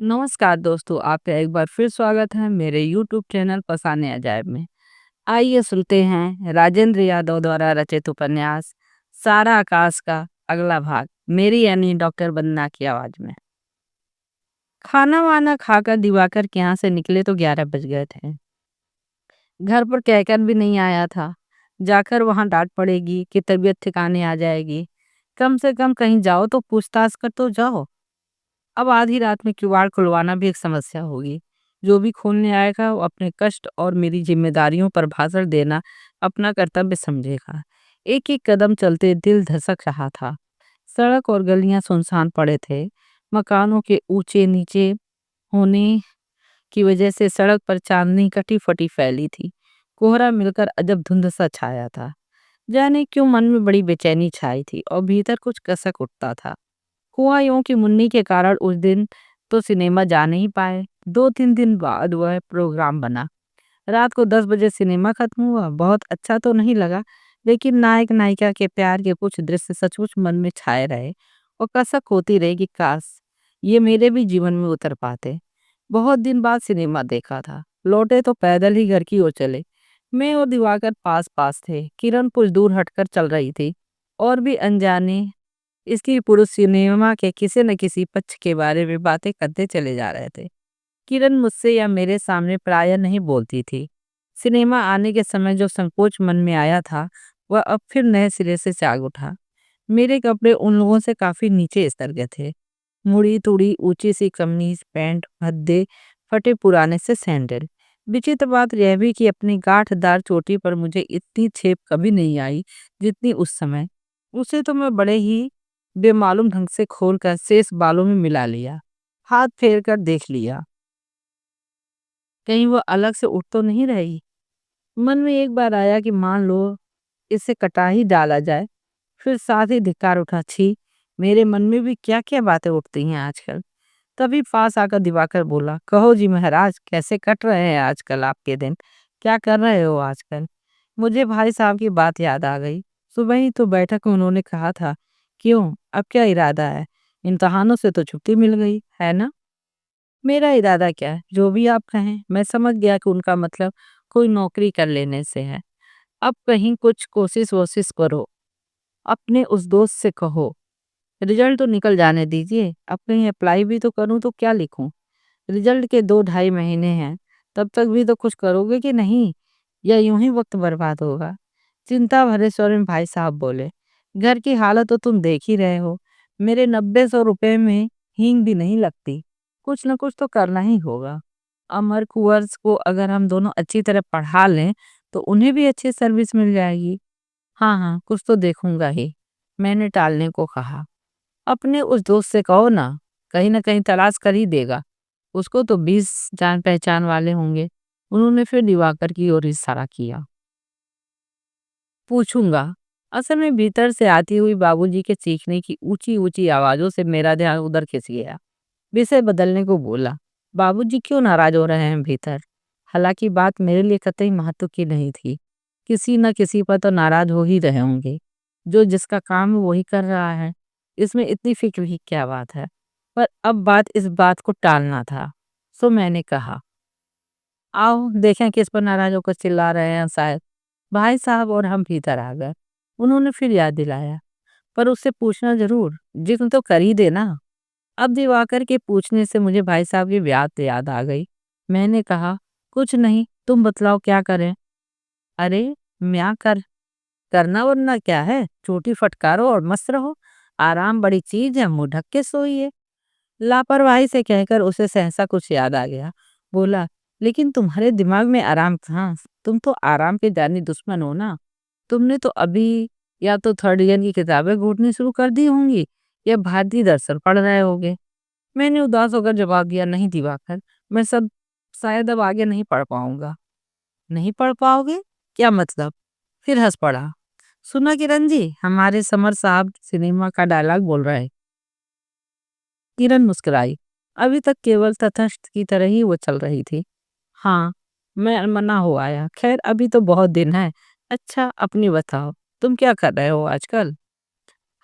नमस्कार दोस्तों, आपका एक बार फिर स्वागत है मेरे यूट्यूब चैनल फसाने अजायब में। आइए सुनते हैं राजेंद्र यादव द्वारा रचित उपन्यास सारा आकाश का अगला भाग, मेरी यानी डॉक्टर वंदना की आवाज में। खाना वाना खाकर दिवाकर के यहाँ से निकले तो 11 बज गए थे। घर पर कहकर भी नहीं आया था। जाकर वहां डांट पड़ेगी कि तबीयत ठिकाने आ जाएगी। कम से कम कहीं जाओ तो पूछताछ कर तो जाओ। अब आधी रात में किवाड़ खुलवाना भी एक समस्या होगी। जो भी खोलने आएगा वो अपने कष्ट और मेरी जिम्मेदारियों पर भाषण देना अपना कर्तव्य समझेगा। एक एक कदम चलते दिल धसक रहा था। सड़क और गलियां सुनसान पड़े थे। मकानों के ऊंचे नीचे होने की वजह से सड़क पर चांदनी कटी फटी फैली थी। कोहरा मिलकर अजब धुंध सा छाया था। जाने क्यों मन में बड़ी बेचैनी छाई थी और भीतर कुछ कसक उठता था। हुआ यूं कि मुन्नी के कारण उस दिन तो सिनेमा जा नहीं पाए। 2-3 दिन बाद वह प्रोग्राम बना। रात को 10 बजे सिनेमा खत्म हुआ। बहुत अच्छा तो नहीं लगा, लेकिन नायक नायिका के प्यार के कुछ दृश्य सचमुच मन में छाए रहे और कसक होती रही कि काश ये मेरे भी जीवन में उतर पाते। बहुत दिन बाद सिनेमा देखा था। लौटे तो पैदल ही घर की ओर चले। मैं और दिवाकर पास पास थे। किरण कुछ दूर हटकर चल रही थी। और भी अनजाने इसकी पुरुष सिनेमा के किसी न किसी पक्ष के बारे में बातें करते चले जा रहे थे। किरण मुझसे या मेरे सामने प्रायः नहीं बोलती थी। सिनेमा आने के समय जो संकोच मन में आया था वह अब फिर नए सिरे से जाग उठा। मेरे कपड़े उन लोगों से काफी नीचे स्तर के थे। मुड़ी तुड़ी ऊंची सी कमीज, पैंट, भद्दे, फटे पुराने से सैंडल। विचित्र बात यह भी कि अपनी गांठदार चोटी पर मुझे इतनी छेप कभी नहीं आई जितनी उस समय। उसे तो मैं बड़े ही बेमालूम ढंग से खोलकर शेष बालों में मिला लिया। हाथ फेर कर देख लिया, कहीं वो अलग से उठ तो नहीं रही। मन में एक बार आया कि मान लो इसे कटा ही डाला जाए। फिर साथ ही धिक्कार उठा, छी, मेरे मन में भी क्या क्या बातें उठती हैं आजकल। तभी पास आकर दिवाकर बोला, कहो जी महाराज, कैसे कट रहे हैं आजकल आपके दिन? क्या कर रहे हो आजकल? मुझे भाई साहब की बात याद आ गई। सुबह ही तो बैठक में उन्होंने कहा था। क्यों, अब क्या इरादा है? इम्तहानों से तो छुट्टी मिल गई है ना? मेरा इरादा क्या है, जो भी आप कहें। मैं समझ गया कि उनका मतलब कोई नौकरी कर लेने से है। अब कहीं कुछ कोशिश वोशिश करो। अपने उस दोस्त से कहो रिजल्ट तो निकल जाने दीजिए। अब कहीं अप्लाई भी तो करूं तो क्या लिखूं? रिजल्ट के 2-2.5 महीने हैं। तब तक भी तो कुछ करोगे कि नहीं, या यूं ही वक्त बर्बाद होगा? चिंता भरे स्वर में भाई साहब बोले, घर की हालत तो तुम देख ही रहे हो। मेरे 90-100 रुपए में हींग भी नहीं लगती। कुछ न कुछ तो करना ही होगा। अमर कुंवर को अगर हम दोनों अच्छी तरह पढ़ा लें तो उन्हें भी अच्छी सर्विस मिल जाएगी। हाँ हाँ, कुछ तो देखूंगा ही, मैंने टालने को कहा। अपने उस दोस्त से कहो ना कहीं तलाश कर ही देगा। उसको तो 20 जान पहचान वाले होंगे। उन्होंने फिर दिवाकर की ओर इशारा किया। पूछूंगा। असल में भीतर से आती हुई बाबूजी के चीखने की ऊंची ऊंची आवाजों से मेरा ध्यान उधर खिंच गया। विषय बदलने को बोला, बाबूजी क्यों नाराज हो रहे हैं भीतर? हालांकि बात मेरे लिए कतई महत्व की नहीं थी। किसी न किसी पर तो नाराज हो ही रहे होंगे। जो जिसका काम है वही कर रहा है। इसमें इतनी फिक्र की क्या बात है? पर अब बात इस बात को टालना था। सो मैंने कहा, आओ देखें किस पर नाराज होकर चिल्ला रहे हैं शायद। भाई साहब और हम भीतर आ गए। उन्होंने फिर याद दिलाया, पर उससे पूछना जरूर, जिक्र तो कर ही देना। अब दिवाकर के पूछने से मुझे भाई साहब की बात याद आ गई। मैंने कहा, कुछ नहीं, तुम बतलाओ क्या करें? अरे, क्या करना वरना क्या है, चोटी फटकारो और मस्त रहो। आराम बड़ी चीज है, मुंह ढक के सोइए। लापरवाही से कहकर उसे सहसा कुछ याद आ गया। बोला, लेकिन तुम्हारे दिमाग में आराम कहाँ? तुम तो आराम के जानी दुश्मन हो ना। तुमने तो अभी या तो थर्ड ईयर की किताबें घोटनी शुरू कर दी होंगी या भारतीय दर्शन पढ़ रहे होगे। मैंने उदास होकर जवाब दिया, नहीं दिवाकर, मैं सब शायद अब आगे नहीं पढ़ पाऊंगा। नहीं पढ़ पाओगे? क्या मतलब? फिर हंस पड़ा। सुना किरण जी, हमारे समर साहब सिनेमा का डायलॉग बोल रहे हैं। किरण मुस्कुराई। अभी तक केवल तटस्थ की तरह ही वो चल रही थी। हाँ, मैं मना हो आया। खैर अभी तो बहुत दिन है। अच्छा, अपनी बताओ, तुम क्या कर रहे हो आजकल?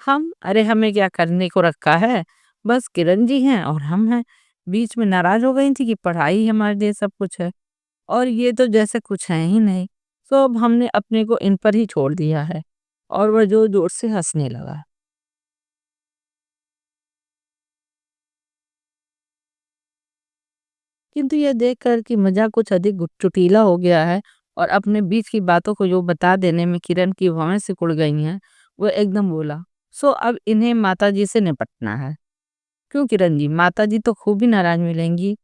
हम, अरे हमें क्या करने को रखा है? बस किरण जी हैं और हम हैं। बीच में नाराज हो गई थी कि पढ़ाई ही हमारे लिए सब कुछ है और ये तो जैसे कुछ है ही नहीं। तो अब हमने अपने को इन पर ही छोड़ दिया है और वह जोर-जोर से हँसने लगा। किंतु ये देखकर कि मज़ाक कुछ अधिक चुटीला हो गया है और अपने बीच की बातों को जो बता देने में किरण की भवें सिकुड़ गई हैं, वो एकदम बोला, "सो अब इन्हें माताजी से निपटना है।" "क्यों किरण जी, माताजी तो खूब ही नाराज़ मिलेंगी।"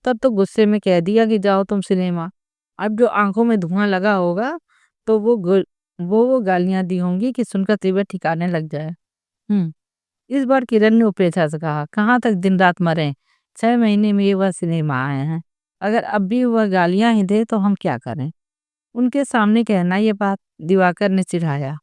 तब तो गुस्से में कह दिया कि जाओ तुम सिनेमा। अब जो आँखों में धुआँ लगा होगा, तो वो गालियाँ दी होंगी कि सुनकर तिब्बत ठिकाने लग जाए। हुँ। इस बार किरण ने उपेक्षा से कहा, "कहाँ तक दिन-रात मरें? 6 महीने में ये वह सिनेमा आए हैं। अगर अब भी वह गालियाँ ही दे तो हम क्या करें?" उनके सामने कहना ये बात, दिवाकर ने चिढ़ाया।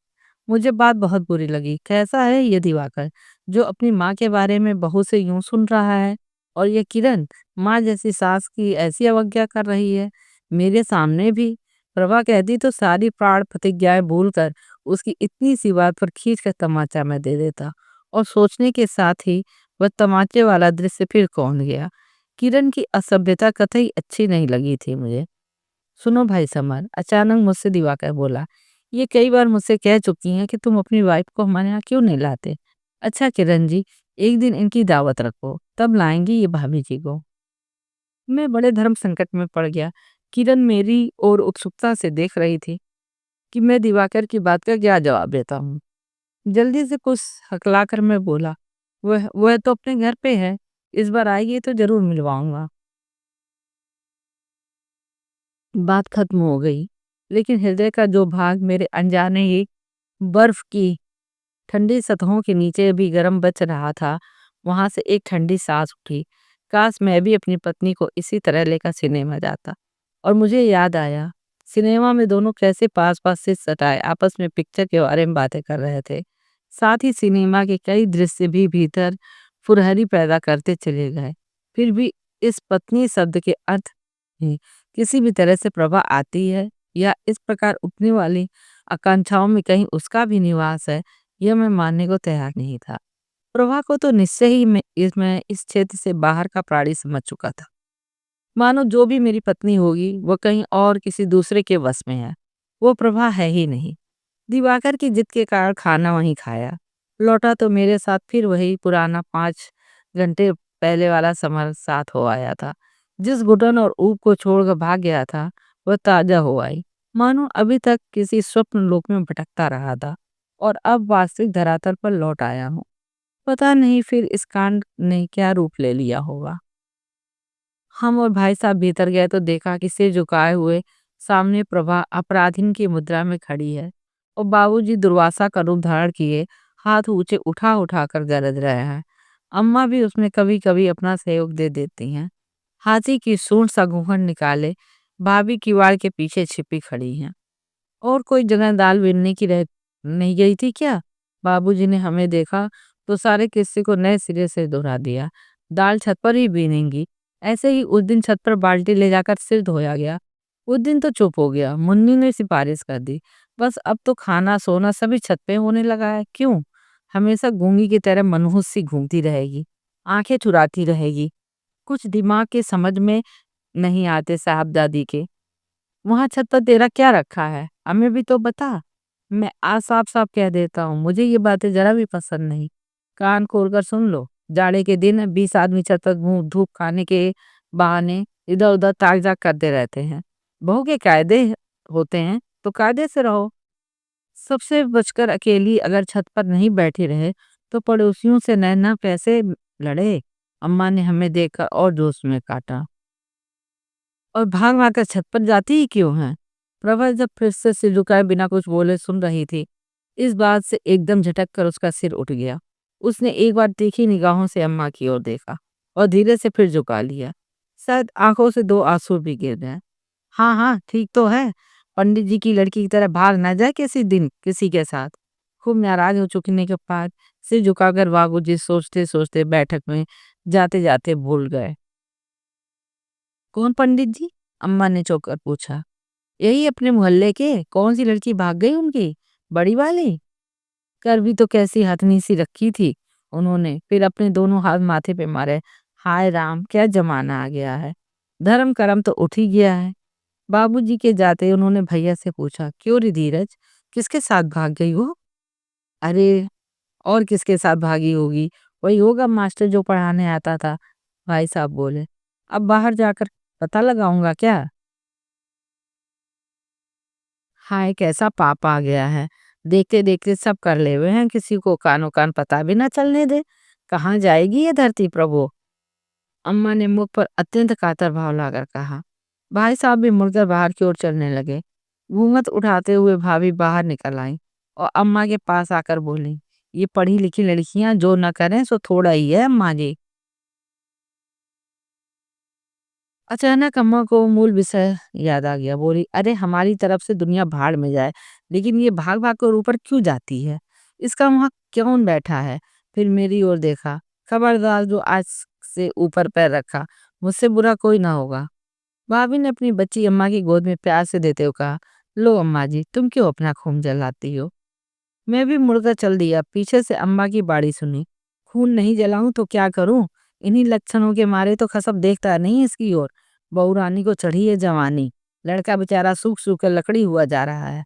मुझे बात बहुत बुरी लगी। कैसा है ये दिवाकर, जो अपनी माँ के बारे में बहू से यूँ सुन रहा है? और ये किरण, माँ जैसी सास की ऐसी अवज्ञा कर रही है, मेरे सामने भी। प्रभा कहती तो सारी प्राण प्रतिज्ञाएँ भूलकर उसकी इतनी सी बात पर खींच कर तमाचा मैं दे देता। और सोचने के साथ ही वह तमाचे वाला दृश्य फिर कौन गया। किरण की असभ्यता कतई अच्छी नहीं लगी थी मुझे। सुनो भाई समर, अचानक मुझसे दिवाकर बोला, ये कई बार मुझसे कह चुकी हैं कि तुम अपनी वाइफ को हमारे यहाँ क्यों नहीं लाते। अच्छा किरण जी, एक दिन इनकी दावत रखो, तब लाएंगी ये भाभी जी को। मैं बड़े धर्म संकट में पड़ गया। किरण मेरी ओर उत्सुकता से देख रही थी कि मैं दिवाकर की बात का क्या जवाब देता हूँ। जल्दी से कुछ हकलाकर मैं बोला, वह तो अपने घर पे है, इस बार आएगी तो जरूर मिलवाऊंगा। बात खत्म हो गई, लेकिन हृदय का जो भाग मेरे अनजाने ही बर्फ की ठंडी सतहों के नीचे भी गर्म बच रहा था, वहां से एक ठंडी सांस उठी। काश मैं भी अपनी पत्नी को इसी तरह लेकर सिनेमा जाता। और मुझे याद आया, सिनेमा में दोनों कैसे पास पास से सटाए आपस में पिक्चर के बारे में बातें कर रहे थे। साथ ही सिनेमा के कई दृश्य भी भीतर फुरहरी पैदा करते चले गए। फिर भी इस पत्नी शब्द के अर्थ में किसी भी तरह से प्रभा आती है या इस प्रकार उठने वाली आकांक्षाओं में कहीं उसका भी निवास है, यह मैं मानने को तैयार नहीं था। प्रभा को तो निश्चय ही मैं इस क्षेत्र से बाहर का प्राणी समझ चुका था। मानो जो भी मेरी पत्नी होगी, वो कहीं और किसी दूसरे के वश में है। वो प्रभा है ही नहीं। दिवाकर की जिद के कारण खाना वहीं खाया। लौटा तो मेरे साथ फिर वही पुराना 5 घंटे पहले वाला समर साथ हो आया था। जिस घुटन और ऊब को छोड़कर भाग गया था, वह ताजा हो आई। मानो अभी तक किसी स्वप्न लोक में भटकता रहा था और अब वास्तविक धरातल पर लौट आया हूँ। पता नहीं फिर इस कांड ने क्या रूप ले लिया होगा। हम और भाई साहब भीतर गए तो देखा कि सिर झुकाए हुए सामने प्रभा अपराधिन की मुद्रा में खड़ी है और बाबूजी दुर्वासा का रूप धारण किए हाथ ऊंचे उठा उठा कर गरज रहे हैं। अम्मा भी उसमें कभी कभी अपना सहयोग दे देती हैं। हाथी की सूंड सा घूंघट निकाले भाभी किवाड़ के पीछे छिपी खड़ी हैं। और कोई जगह दाल बिनने की रह नहीं गई थी क्या? बाबूजी ने हमें देखा तो सारे किस्से को नए सिरे से दोहरा दिया। दाल छत पर ही बीनेंगी। ऐसे ही उस दिन छत पर बाल्टी ले जाकर सिर धोया गया। उस दिन तो चुप हो गया। मुन्नी ने सिफारिश कर दी, बस अब तो खाना सोना सभी छत पे होने लगा है। क्यों? हमेशा गूंगी की तरह मनहूस सी घूमती रहेगी, आंखें चुराती रहेगी। कुछ दिमाग के समझ में नहीं आते साहबजादी के। वहाँ छत पर तेरा क्या रखा है? हमें भी तो बता। मैं आज साफ-साफ कह देता हूँ, मुझे ये बातें ज़रा भी पसंद नहीं। कान खोलकर सुन लो, जाड़े के दिन 20 आदमी छत पर धूप खाने के बहाने इधर-उधर ताक-झाक करते रहते हैं। बहू के कायदे होते हैं, तो कायदे से रहो। सबसे बचकर अकेली अगर छत पर नहीं बैठी रहे, तो पड़ोसियों से नैना कैसे लड़े? अम्मा ने हमें देखकर और जोश में काटा। और भाग-भाग कर छत पर जाती ही क्यों हैं? प्रभा जब फिर से सिर झुकाए बिना कुछ बोले सुन रही थी, इस बात से एकदम झटक कर उसका सिर उठ गया। उसने एक बार तीखी निगाहों से अम्मा की ओर देखा और धीरे से फिर झुका लिया। शायद आंखों से 2 आंसू भी गिर गए। हाँ, हाँ, ठीक तो है। पंडित जी की लड़की की तरह भाग ना जाए किसी दिन किसी के साथ। खूब नाराज हो चुकने के बाद सिर झुकाकर बाबूजी सोचते-सोचते बैठक में जाते-जाते भूल गए। कौन पंडित जी? अम्मा ने चौंक कर पूछा। यही अपने मोहल्ले के, कौन सी लड़की भाग गई उनकी? बड़ी वाली? कर भी तो कैसी हथनी सी रखी थी उन्होंने। फिर अपने दोनों हाथ माथे पे मारे। हाय राम, क्या जमाना आ गया है। धर्म करम तो उठ ही गया है। बाबूजी के जाते उन्होंने भैया से पूछा, क्यों रे धीरज, किसके साथ भाग गई हो? अरे, और किसके साथ भागी होगी? वही होगा मास्टर जो पढ़ाने आता था। भाई साहब बोले, अब बाहर जाकर पता लगाऊंगा क्या? हाय, कैसा पाप आ गया है। देखते देखते सब कर ले हुए हैं, किसी को कानो कान पता भी ना चलने दे। कहाँ जाएगी ये धरती प्रभु? अम्मा ने मुख पर अत्यंत कातर भाव लाकर कहा। भाई साहब भी मुड़कर बाहर की ओर चलने लगे। घूंघट उठाते हुए भाभी बाहर निकल आई और अम्मा के पास आकर बोली, ये पढ़ी लिखी लड़कियां जो न करें सो थोड़ा ही है अम्मा जी। अचानक अम्मा को मूल विषय याद आ गया। बोली, अरे हमारी तरफ से दुनिया भाड़ में जाए, लेकिन ये भाग भाग कर ऊपर क्यों जाती है? इसका वहां कौन बैठा है? फिर मेरी ओर देखा। खबरदार जो आज से ऊपर पैर रखा, मुझसे बुरा कोई ना होगा। भाभी ने अपनी बच्ची अम्मा की गोद में प्यार से देते हुए कहा, लो अम्मा जी, तुम क्यों अपना खून जलाती हो? मैं भी मुड़कर चल दिया। पीछे से अम्मा की बाड़ी सुनी। खून नहीं जलाऊं तो क्या करूं? इन्हीं लक्षणों के मारे तो खसब देखता नहीं इसकी ओर। बहू रानी को चढ़ी है जवानी। लड़का बेचारा सूख सूख कर लकड़ी हुआ जा रहा है।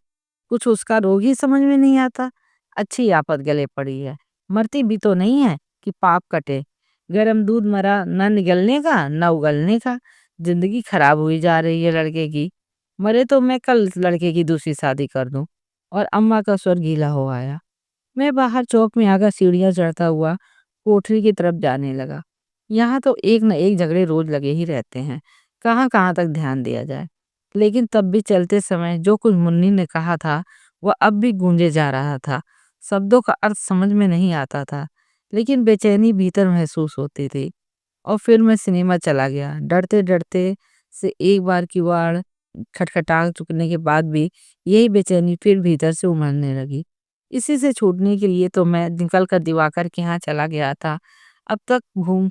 कुछ उसका रोग ही समझ में नहीं आता। अच्छी आफत गले पड़ी है। मरती भी तो नहीं है कि पाप कटे। गरम दूध मरा न निगलने का न उगलने का। जिंदगी खराब हुई जा रही है लड़के की। मरे तो मैं कल लड़के की दूसरी शादी कर दूं। और अम्मा का स्वर गीला हो आया। मैं बाहर चौक में आकर सीढ़ियां चढ़ता हुआ कोठरी की तरफ जाने लगा। यहाँ तो एक न एक झगड़े रोज लगे ही रहते हैं। कहाँ कहाँ तक ध्यान दिया जाए। लेकिन तब भी चलते समय जो कुछ मुन्नी ने कहा था वह अब भी गूंजे जा रहा था। शब्दों का अर्थ समझ में नहीं आता था, लेकिन बेचैनी भीतर महसूस होती थी। और फिर मैं सिनेमा चला गया। डरते डरते से एक बार किवाड़ खटखटा चुकने के बाद भी यही बेचैनी फिर भीतर से उमड़ने लगी। इसी से छूटने के लिए तो मैं निकल कर दिवाकर के यहाँ चला गया था। अब तक घूम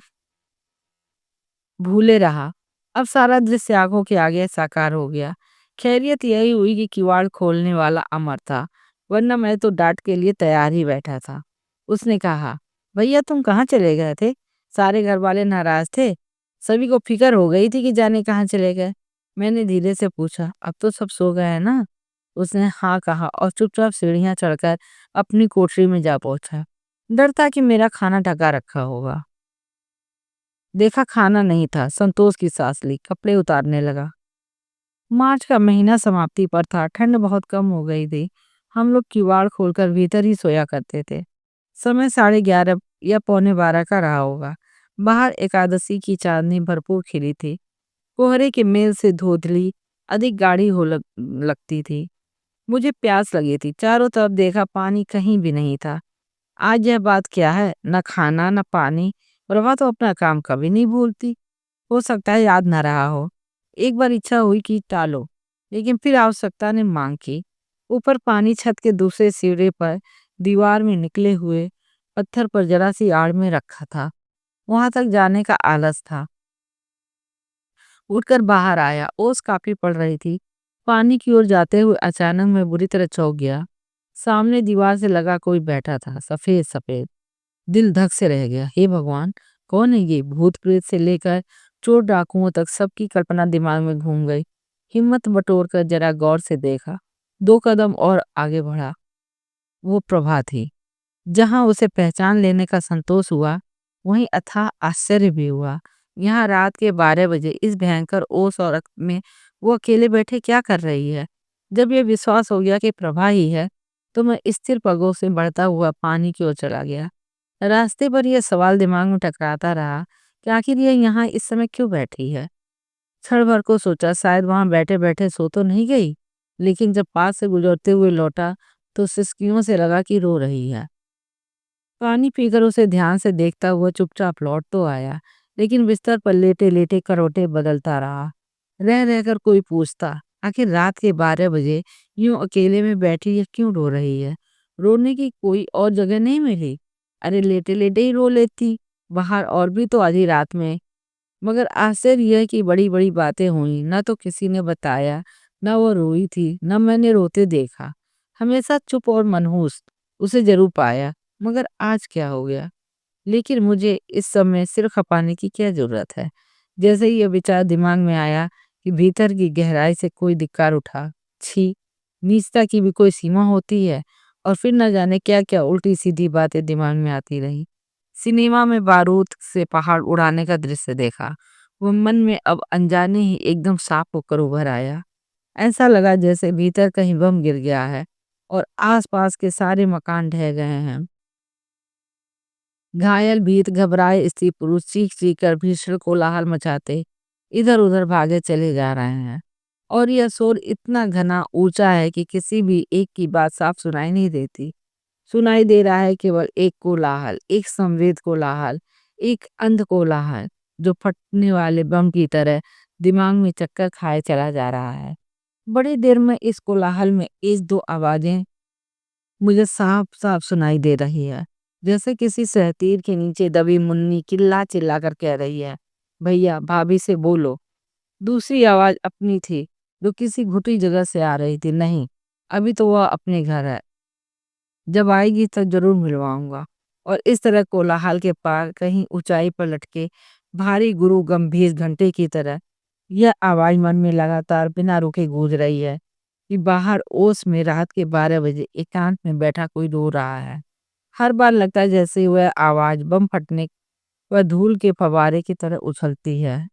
भूले रहा। अब सारा दृश्य आंखों के आगे साकार हो गया। खैरियत यही हुई कि किवाड़ खोलने वाला अमर था, वरना मैं तो डांट के लिए तैयार ही बैठा था। उसने कहा, भैया तुम कहाँ चले गए थे? सारे घर वाले नाराज थे। सभी को फिक्र हो गई थी कि जाने कहाँ चले गए। मैंने धीरे से पूछा, अब तो सब सो गए हैं ना? उसने हाँ कहा और चुपचाप सीढ़ियां चढ़कर अपनी कोठरी में जा पहुंचा। डर था कि मेरा खाना ढका रखा होगा। देखा खाना नहीं था। संतोष की सांस ली, कपड़े उतारने लगा। मार्च का महीना समाप्ति पर था। ठंड बहुत कम हो गई थी। हम लोग किवाड़ खोलकर भीतर ही सोया करते थे। समय 11:30 या पौने 12 का रहा होगा। बाहर एकादशी की चांदनी भरपूर खिली थी। कोहरे के मेल से धुंधली अधिक गाढ़ी लगती थी। मुझे प्यास लगी थी। चारों तरफ देखा, पानी कहीं भी नहीं था। आज यह बात क्या है, न खाना न पानी। प्रभा तो अपना काम कभी नहीं भूलती। हो सकता है याद न रहा हो। एक बार इच्छा हुई कि टालो, लेकिन फिर आवश्यकता ने मांग की। ऊपर पानी छत के दूसरे सिरे पर दीवार में निकले हुए पत्थर पर जरा सी आड़ में रखा था। वहां तक जाने का आलस था। उठकर बाहर आया। ओस काफी पड़ रही थी। पानी की ओर जाते हुए अचानक मैं बुरी तरह चौंक गया। सामने दीवार से लगा कोई बैठा था, सफेद सफेद। दिल धक से रह गया। हे भगवान, कौन है ये? भूत प्रेत से लेकर चोर डाकुओं तक सबकी कल्पना दिमाग में घूम गई। हिम्मत बटोर कर जरा गौर से देखा। 2 कदम और आगे बढ़ा। वो प्रभा थी। जहां उसे पहचान लेने का संतोष हुआ, वहीं अथाह आश्चर्य भी हुआ। यहाँ रात के 12 बजे इस भयंकर ओस और में वो अकेले बैठे क्या कर रही है? जब ये विश्वास हो गया कि प्रभा ही है, तो मैं स्थिर पगों से बढ़ता हुआ पानी की ओर चला गया। रास्ते पर यह सवाल दिमाग में टकराता रहा कि आखिर ये यहाँ इस समय क्यों बैठी है। क्षण भर को सोचा शायद वहां बैठे बैठे सो तो नहीं गई, लेकिन जब पास से गुजरते हुए लौटा तो सिसकियों से लगा कि रो रही है। पानी पीकर उसे ध्यान से देखता हुआ चुपचाप लौट तो आया, लेकिन बिस्तर पर लेटे लेटे करवटें बदलता रहा। रह रहकर कोई पूछता, आखिर रात के 12 बजे यूं अकेले में बैठी ये क्यों रो रही है? रोने की कोई और जगह नहीं मिली? अरे लेटे लेटे ही रो लेती। बाहर और भी तो आधी रात में। मगर आश्चर्य यह कि बड़ी बड़ी बातें हुई। न तो किसी ने बताया, न वो रोई थी, न मैंने रोते देखा। हमेशा चुप और मनहूस उसे जरूर पाया। मगर आज क्या हो गया? लेकिन मुझे इस समय सिर खपाने की क्या ज़रूरत है? जैसे ही ये विचार दिमाग में आया कि भीतर की गहराई से कोई धिक्कार उठा। छी! नीचता की भी कोई सीमा होती है। और फिर न जाने क्या-क्या उल्टी-सीधी बातें दिमाग में आती रहीं। सिनेमा में बारूद से पहाड़ उड़ाने का दृश्य देखा। वो मन में अब अनजाने ही एकदम साफ होकर उभर आया। ऐसा लगा जैसे भीतर कहीं बम गिर गया है और आस-पास के सारे मकान ढह गए हैं। घायल भीत घबराए स्त्री पुरुष चीख-चीख कर भीषण कोलाहल मचाते इधर-उधर भागे चले जा रहे हैं। और यह शोर इतना घना ऊंचा है कि किसी भी एक की बात साफ सुनाई नहीं देती। सुनाई दे रहा है केवल एक कोलाहल, एक संवेद कोलाहल, एक अंध कोलाहल जो फटने वाले बम की तरह दिमाग में चक्कर खाए चला जा रहा है। बड़ी देर में इस कोलाहल में इस दो आवाजें मुझे साफ-साफ सुनाई दे रही है। जैसे किसी सहतीर के नीचे दबी मुन्नी चिल्ला-चिल्ला कर कह रही है, भैया भाभी से बोलो। दूसरी आवाज अपनी थी, जो किसी घुटी जगह से आ रही थी, नहीं, अभी तो वह अपने घर है। जब आएगी तो जरूर मिलवाऊंगा। और इस तरह कोलाहल के पार कहीं ऊंचाई पर लटके भारी गुरु गंभीर घंटे की तरह यह आवाज मन में लगातार बिना रुके गूंज रही है कि बाहर ओस में रात के 12 बजे एकांत में बैठा कोई रो रहा है। हर बार लगता है जैसे वह आवाज बम फटने व धूल के फवारे की तरह उछलती है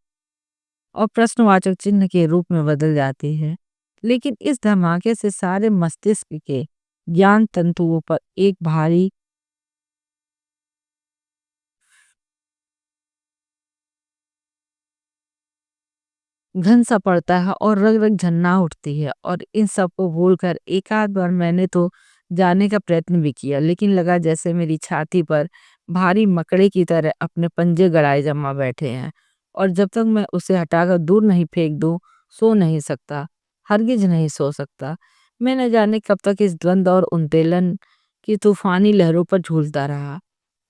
और प्रश्नवाचक चिन्ह के रूप में बदल जाती है। लेकिन इस धमाके से सारे मस्तिष्क के ज्ञान तंतुओं पर एक भारी घन सा पड़ता है और रग रग झन्ना उठती है। और इन सब को भूलकर एक आध बार मैंने तो जाने का प्रयत्न भी किया, लेकिन लगा जैसे मेरी छाती पर भारी मकड़े की तरह अपने पंजे गड़ाए जमा बैठे हैं। और जब तक मैं उसे हटाकर दूर नहीं फेंक दूं, सो नहीं सकता, हरगिज नहीं सो सकता। मैं न जाने कब तक इस द्वंद्व और उंदेलन की तूफानी लहरों पर झूलता रहा,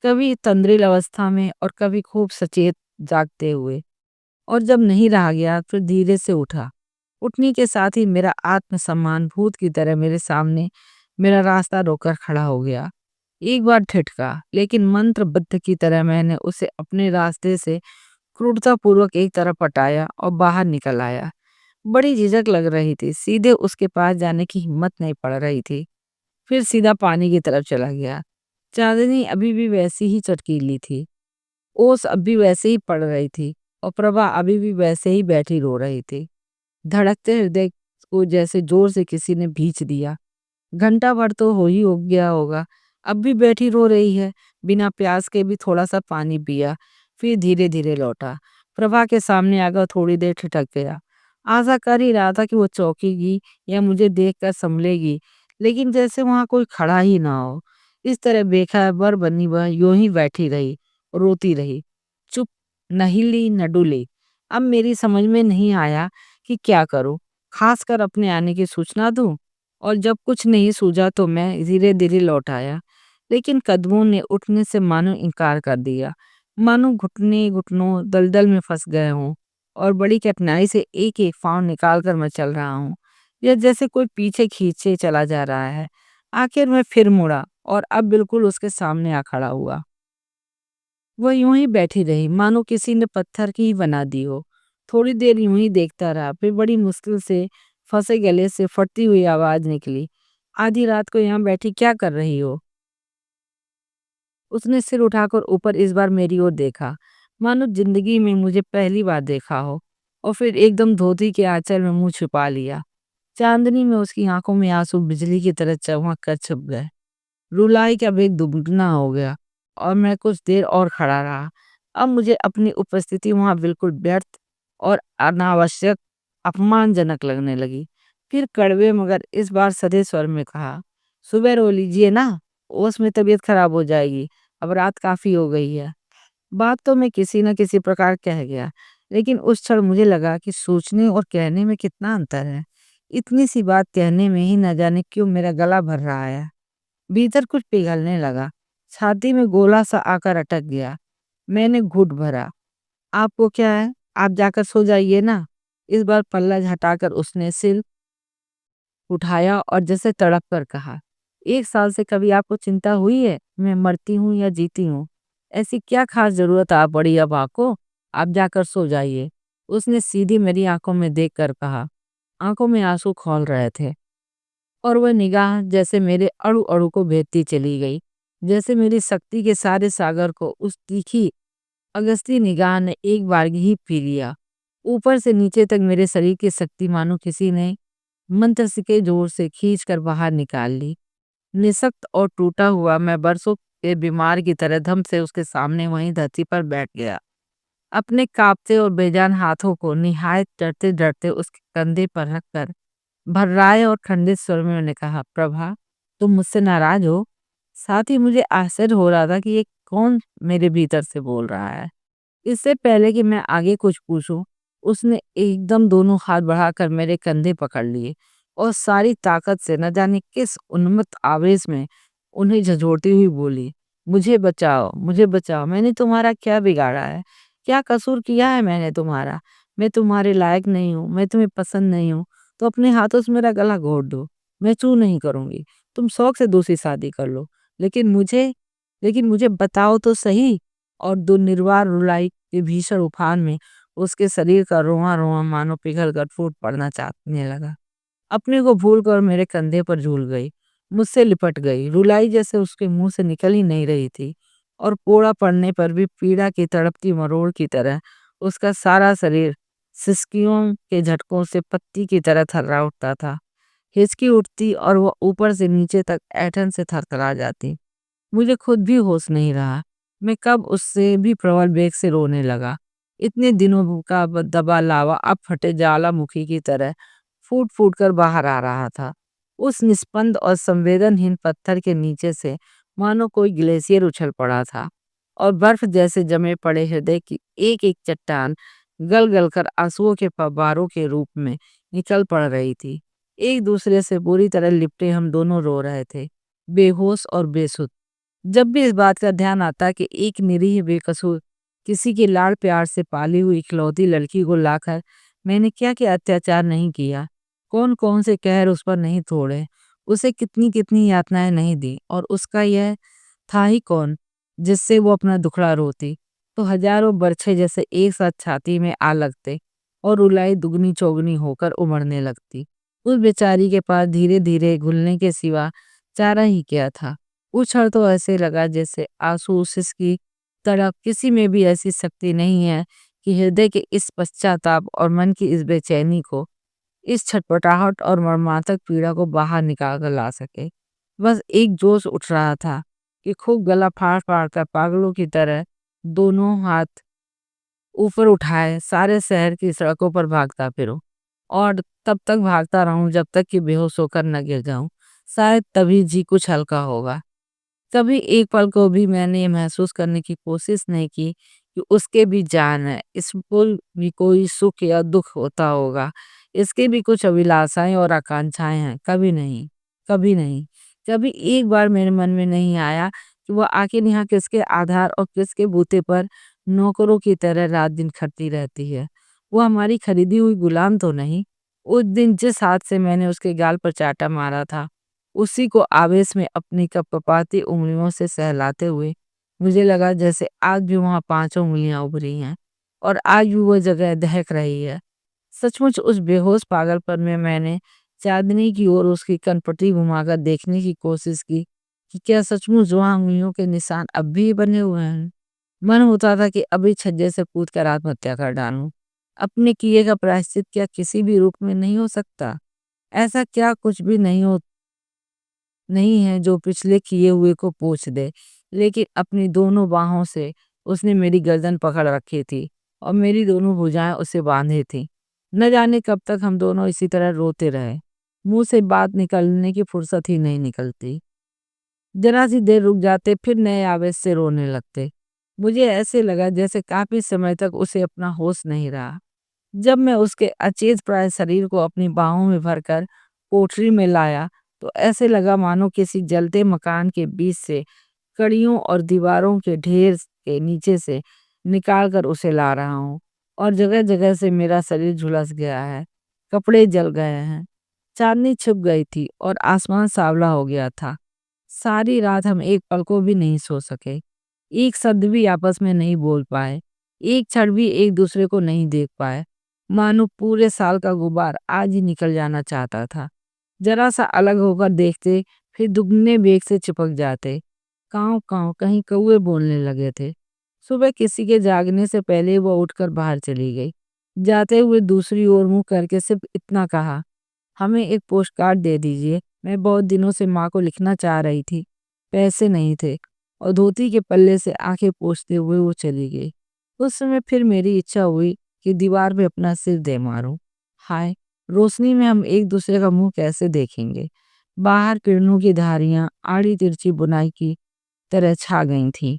कभी तंद्रिल अवस्था में और कभी खूब सचेत जागते हुए। और जब नहीं रहा गया फिर धीरे से उठा। उठने के साथ ही मेरा आत्मसम्मान भूत की तरह मेरे सामने मेरा रास्ता रोकर खड़ा हो गया। एक बार ठिठका, लेकिन मंत्रबद्ध की तरह मैंने उसे अपने रास्ते से क्रूरतापूर्वक एक तरफ हटाया और बाहर निकल आया। बड़ी झिझक लग रही थी, सीधे उसके पास जाने की हिम्मत नहीं पड़ रही थी। फिर सीधा पानी की तरफ चला गया। चांदनी अभी भी वैसी ही चटकीली थी, ओस अब भी वैसे ही पड़ रही थी और प्रभा अभी भी वैसे ही बैठी रो रही थी। धड़कते हृदय को जैसे जोर से किसी ने भींच दिया। घंटा भर तो हो गया होगा, अब भी बैठी रो रही है। बिना प्यास के भी थोड़ा सा पानी पिया, फिर धीरे धीरे लौटा। प्रभा के सामने आकर थोड़ी देर ठिठक गया। आशा कर ही रहा था कि वो चौंकेगी या मुझे देखकर संभलेगी, लेकिन जैसे वहां कोई खड़ा ही ना हो। इस तरह बेखबर बनी वह यूं ही बैठी रही, रोती रही, चुप, न हिली न डुली। अब मेरी समझ में नहीं आया कि क्या करूं, खासकर अपने आने की सूचना दूं। और जब कुछ नहीं सूझा तो मैं धीरे-धीरे लौट आया, लेकिन कदमों ने उठने से मानो इनकार कर दिया, मानो घुटनों दलदल में फंस गए हों और बड़ी कठिनाई से एक-एक पाँव निकाल कर मैं चल रहा हूँ, या जैसे कोई पीछे खींचे चला जा रहा है। आखिर मैं फिर मुड़ा और अब बिल्कुल उसके सामने आ खड़ा हुआ। वह यूं ही बैठी रही, मानो किसी ने पत्थर की ही बना दी हो। थोड़ी देर यूं ही देखता रहा, फिर बड़ी मुश्किल से फंसे गले से फटती हुई आवाज निकली, आधी रात को यहाँ बैठी क्या कर रही हो? उसने सिर उठाकर ऊपर इस बार मेरी ओर देखा, मानो जिंदगी में मुझे पहली बार देखा हो। और फिर एकदम धोती के आंचल में मुंह छुपा लिया। चांदनी में उसकी आंखों में आंसू बिजली की तरह चमक कर छुप गए। रुलाई का वेग दुगना हो गया और मैं कुछ देर और खड़ा रहा। अब मुझे अपनी उपस्थिति वहां बिल्कुल व्यर्थ और अनावश्यक, अपमानजनक लगने लगी। फिर कड़वे मगर इस बार सधे स्वर में कहा, सुबह रो लीजिए ना, ओस में तबीयत खराब हो जाएगी, अब रात काफी हो गई है। बात तो मैं किसी न किसी प्रकार कह गया, लेकिन उस क्षण मुझे लगा कि सोचने और कहने में कितना अंतर है। इतनी सी बात कहने में ही न जाने क्यों मेरा गला भर रहा है। भीतर कुछ पिघलने लगा, छाती में गोला सा आकर अटक गया। मैंने घूंट भरा। आपको क्या है, आप जाकर सो जाइए ना। इस बार पल्ला हटाकर उसने सिर उठाया और जैसे तड़प कर कहा, 1 साल से कभी आपको चिंता हुई है मैं मरती हूँ या जीती हूँ? ऐसी क्या खास ज़रूरत आ पड़ी अब आपको? आप जाकर सो जाइए। उसने सीधी मेरी आँखों में देखकर कहा। आँखों में आँसू खौल रहे थे और वह निगाह जैसे मेरे अणु-अणु को भेदती चली गई। जैसे मेरी शक्ति के सारे सागर को उस तीखी अगस्ती निगाह ने एक बारगी ही पी लिया। ऊपर से नीचे तक मेरे शरीर की शक्ति मानो किसी ने मंत्र के जोर से खींचकर बाहर निकाल ली। निःशक्त और टूटा हुआ मैं बरसों के बीमार की तरह धम से उसके सामने वहीं धरती पर बैठ गया। अपने कांपते और बेजान हाथों को निहायत डरते-डरते उसके कंधे पर रखकर भर्राए और खंडित स्वर में मैंने कहा, प्रभा, तुम मुझसे नाराज हो? साथ ही मुझे आश्चर्य हो रहा था कि ये कौन मेरे भीतर से बोल रहा है। इससे पहले कि मैं आगे कुछ पूछूं, उसने एकदम दोनों हाथ बढ़ाकर मेरे कंधे पकड़ लिए और सारी ताकत से न जाने किस उन्मत्त आवेश में उन्हें झंझोड़ती हुई बोली, मुझे बचाओ, मैंने तुम्हारा क्या बिगाड़ा है? क्या कसूर किया है मैंने तुम्हारा? मैं तुम्हारे लायक नहीं हूँ, मैं तुम्हें पसंद नहीं हूँ, तो अपने हाथों से मेरा गला घोट दो। मैं चू नहीं करूंगी। तुम शौक से दूसरी शादी कर लो, लेकिन मुझे लेकिन मुझे बताओ तो सही। और दुर्निवार रुलाई के भीषण उफान में उसके शरीर का रोआं-रोआं मानो पिघल कर फूट पड़ना चाहने लगा। अपने को भूलकर मेरे कंधे पर झूल गई, मुझसे लिपट गई। रुलाई जैसे उसके मुंह से निकल ही नहीं रही थी और कोड़ा पड़ने पर भी पीड़ा की तड़पती मरोड़ की तरह उसका सारा शरीर सिसकियों के झटकों से पत्ती की तरह थर्रा उठता था। हिचकी उठती और वह ऊपर से नीचे तक ऐंठन से थरथरा जाती। मुझे खुद भी होश नहीं रहा। मैं कब उससे भी प्रबल वेग से रोने लगा। इतने दिनों का दबा लावा अब फटे ज्वालामुखी की तरह फूट फूट कर बाहर आ रहा था। उस निस्पंद और संवेदनहीन पत्थर के नीचे से मानो कोई ग्लेशियर उछल पड़ा था और बर्फ जैसे जमे पड़े हृदय की एक एक चट्टान गल गल कर आंसुओं के फव्वारों के रूप में निकल पड़ रही थी। एक दूसरे से बुरी तरह लिपटे हम दोनों रो रहे थे, बेहोश और बेसुध। जब भी इस बात का ध्यान आता कि एक निरीह बेकसूर किसी के लाड़ प्यार से पाली हुई इकलौती लड़की को लाकर मैंने क्या क्या अत्याचार नहीं किया, कौन कौन से कहर उस पर नहीं थोड़े, उसे कितनी कितनी यातनाएं नहीं दी, और उसका यह था ही कौन जिससे वो अपना दुखड़ा रोती, तो हजारों बरछे जैसे एक साथ छाती में आ लगते और रुलाई दुगनी चौगनी होकर उमड़ने लगती। उस बेचारी के पास धीरे धीरे घुलने के सिवा चारा ही क्या था। उस क्षण तो ऐसे लगा जैसे आंसू सिसकी तड़प किसी में भी ऐसी शक्ति नहीं है कि हृदय के इस पश्चाताप और मन की इस बेचैनी को, इस छटपटाहट और मर्मांतक पीड़ा को बाहर निकाल कर ला सके। बस एक जोश उठ रहा था कि खूब गला फाड़ फाड़ कर पागलों की तरह दोनों हाथ ऊपर उठाए सारे शहर की सड़कों पर भागता फिरूं और तब तक भागता रहूं जब तक कि बेहोश होकर न गिर जाऊं। शायद तभी जी कुछ हल्का होगा। कभी एक पल को भी मैंने ये महसूस करने की कोशिश नहीं की कि उसके भी जान है, इसको भी कोई सुख या दुख होता होगा, इसके भी कुछ अभिलाषाएं और आकांक्षाएं हैं। कभी नहीं, कभी नहीं। कभी एक बार मेरे मन में नहीं आया कि वह आखिर यहाँ किसके आधार और किसके बूते पर नौकरों की तरह रात दिन खटती रहती है। वो हमारी खरीदी हुई गुलाम तो नहीं। उस दिन जिस हाथ से मैंने उसके गाल पर चाटा मारा था, उसी को आवेश में अपनी कपकपाती उंगलियों से सहलाते हुए मुझे लगा जैसे आज भी वहां 5 उंगलियां उभरी हैं और आज भी वो जगह दहक रही है। सचमुच उस बेहोश पागलपन में मैंने चांदनी की ओर उसकी कनपटी घुमाकर देखने की कोशिश की कि क्या सचमुच वहां उंगलियों के निशान अब भी बने हुए हैं। मन होता था कि अभी छज्जे से कूद कर आत्महत्या कर डालूं। अपने किए का प्रायश्चित क्या किसी भी रूप में नहीं हो सकता? ऐसा क्या कुछ भी नहीं है जो पिछले किए हुए को पोंछ दे। लेकिन अपनी दोनों बाहों से उसने मेरी गर्दन पकड़ रखी थी और मेरी दोनों भुजाएं उसे बांधे थी। न जाने कब तक हम दोनों इसी तरह रोते रहे। मुंह से बात निकलने की फुर्सत ही नहीं निकलती। जरा सी देर रुक जाते फिर नए आवेश से रोने लगते। मुझे ऐसे लगा जैसे काफी समय तक उसे अपना होश नहीं रहा। जब मैं उसके अचेत प्राय शरीर को अपनी बाहों में भरकर कोठरी में लाया, तो ऐसे लगा मानो किसी जलते मकान के बीच से कड़ियों और दीवारों के ढेर के नीचे से निकाल कर उसे ला रहा हूँ। और जगह जगह से मेरा शरीर झुलस गया है, कपड़े जल गए हैं, चांदनी छिप गई थी और आसमान सावला हो गया था। सारी रात हम एक पल को भी नहीं सो सके। एक शब्द भी आपस में नहीं बोल पाए, एक क्षण भी एक दूसरे को नहीं देख पाए। मानो पूरे साल का गुबार आज ही निकल जाना चाहता था। जरा सा अलग होकर देखते, फिर दुगने बेग से चिपक जाते। काँव काँव कहीं कौवे बोलने लगे थे। सुबह किसी के जागने से पहले वह उठकर बाहर चली गई। जाते हुए दूसरी ओर मुंह करके सिर्फ इतना कहा, हमें एक पोस्ट कार्ड दे दीजिए, मैं बहुत दिनों से माँ को लिखना चाह रही थी। पैसे नहीं थे और धोती के पल्ले से आंखें पोंछते हुए वो चली गई। उस समय फिर मेरी इच्छा हुई कि दीवार पे अपना सिर दे मारूं। हाय, रोशनी में हम एक दूसरे का मुंह कैसे देखेंगे। बाहर किरणों की धारियां आड़ी तिरछी बुनाई की तरह छा गई थीं।